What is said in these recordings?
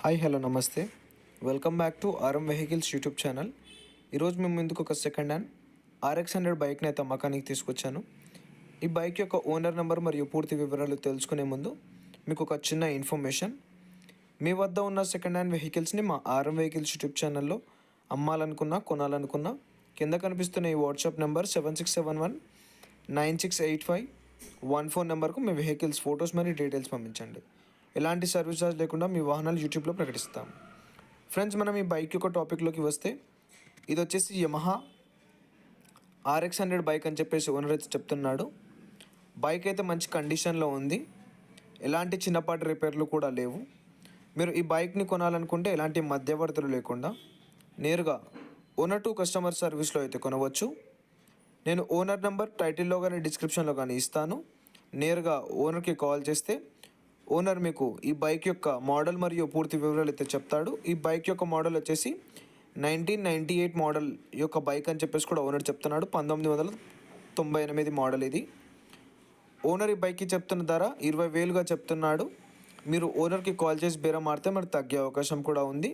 Hi hello నమస్తే. Welcome back to RM vehicles YouTube channel. ఈరోజు మేము ముందుకు ఒక సెకండ్ హ్యాండ్ RX 100 బైక్ని అయితే అమ్మకానికి తీసుకొచ్చాను. ఈ బైక్ యొక్క ఓనర్ నెంబర్ మరియు పూర్తి వివరాలు తెలుసుకునే ముందు మీకు ఒక చిన్న ఇన్ఫర్మేషన్. మీ వద్ద ఉన్న సెకండ్ హ్యాండ్ వెహికల్స్ని మా ఆర్ఎం వెహికల్స్ యూట్యూబ్ ఛానల్లో అమ్మాలనుకున్నా కొనాలనుకున్నా కింద కనిపిస్తున్న ఈ వాట్సాప్ నెంబర్ 7671968514 నెంబర్కు మీ వెహికల్స్ ఫొటోస్ మరియు డీటెయిల్స్ పంపించండి. ఎలాంటి సర్వీస్ చార్జ్ లేకుండా మీ వాహనాలు యూట్యూబ్లో ప్రకటిస్తాం. ఫ్రెండ్స్, మనం ఈ బైక్ యొక్క టాపిక్లోకి వస్తే ఇది వచ్చేసి యమహా RX 100 బైక్ అని చెప్పేసి ఓనర్ అయితే చెప్తున్నాడు. బైక్ అయితే మంచి కండిషన్లో ఉంది, ఎలాంటి చిన్నపాటి రిపేర్లు కూడా లేవు. మీరు ఈ బైక్ని కొనాలనుకుంటే ఎలాంటి మధ్యవర్తులు లేకుండా నేరుగా ఓనర్ టు కస్టమర్ సర్వీస్లో అయితే కొనవచ్చు. నేను ఓనర్ నెంబర్ టైటిల్లో కానీ డిస్క్రిప్షన్లో కానీ ఇస్తాను. నేరుగా ఓనర్కి కాల్ చేస్తే ఓనర్ మీకు ఈ బైక్ యొక్క మోడల్ మరియు పూర్తి వివరాలు అయితే చెప్తాడు. ఈ బైక్ యొక్క మోడల్ వచ్చేసి 1998 మోడల్ యొక్క బైక్ అని చెప్పేసి కూడా ఓనర్ చెప్తున్నాడు. 1998 మోడల్ ఇది. ఓనర్ ఈ బైక్కి చెప్తున్న ధర 20,000గా చెప్తున్నాడు. మీరు ఓనర్కి కాల్ చేసి బేరం మారితే మరి తగ్గే అవకాశం కూడా ఉంది.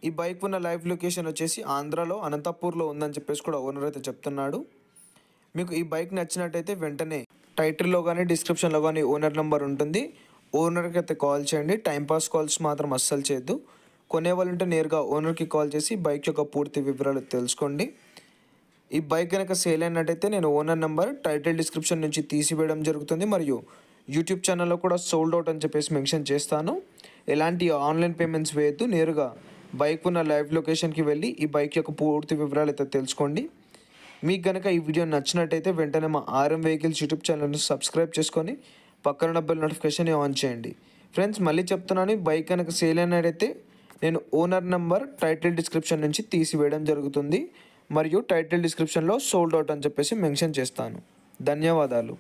ఈ బైక్ ఉన్న లైవ్ లొకేషన్ వచ్చేసి ఆంధ్రాలో అనంతపూర్లో ఉందని చెప్పేసి కూడా ఓనర్ అయితే చెప్తున్నాడు. మీకు ఈ బైక్ నచ్చినట్టయితే వెంటనే టైటిల్లో కానీ డిస్క్రిప్షన్లో కానీ ఓనర్ నెంబర్ ఉంటుంది. ఓనర్కి అయితే కాల్ చేయండి. టైంపాస్ కాల్స్ మాత్రం అస్సలు చేయొద్దు. కొనేవాళ్ళంటే నేరుగా ఓనర్కి కాల్ చేసి బైక్ యొక్క పూర్తి వివరాలు తెలుసుకోండి. ఈ బైక్ కనుక సేల్ అయినట్టయితే నేను ఓనర్ నెంబర్ టైటిల్ డిస్క్రిప్షన్ నుంచి తీసివేయడం జరుగుతుంది. మరియు యూట్యూబ్ ఛానల్లో కూడా సోల్డ్ అవుట్ అని చెప్పేసి మెన్షన్ చేస్తాను. ఎలాంటి ఆన్లైన్ పేమెంట్స్ వేయద్దు. నేరుగా బైక్ ఉన్న లైవ్ లొకేషన్కి వెళ్ళి ఈ బైక్ యొక్క పూర్తి వివరాలు అయితే తెలుసుకోండి. మీకు కనుక ఈ వీడియో నచ్చినట్టయితే వెంటనే మా ఆర్ఎం వెహికల్స్ యూట్యూబ్ ఛానల్ని సబ్స్క్రైబ్ చేసుకొని పక్కన బెల్ నోటిఫికేషన్ ఆన్ చేయండి. ఫ్రెండ్స్, మళ్ళీ చెప్తున్నాను, బైక్ కనుక సేల్ అయినట్టయితే నేను ఓనర్ నెంబర్ టైటిల్ డిస్క్రిప్షన్ నుంచి తీసివేయడం జరుగుతుంది. మరియు టైటిల్ డిస్క్రిప్షన్లో సోల్డ్ అవుట్ అని చెప్పేసి మెన్షన్ చేస్తాను. ధన్యవాదాలు.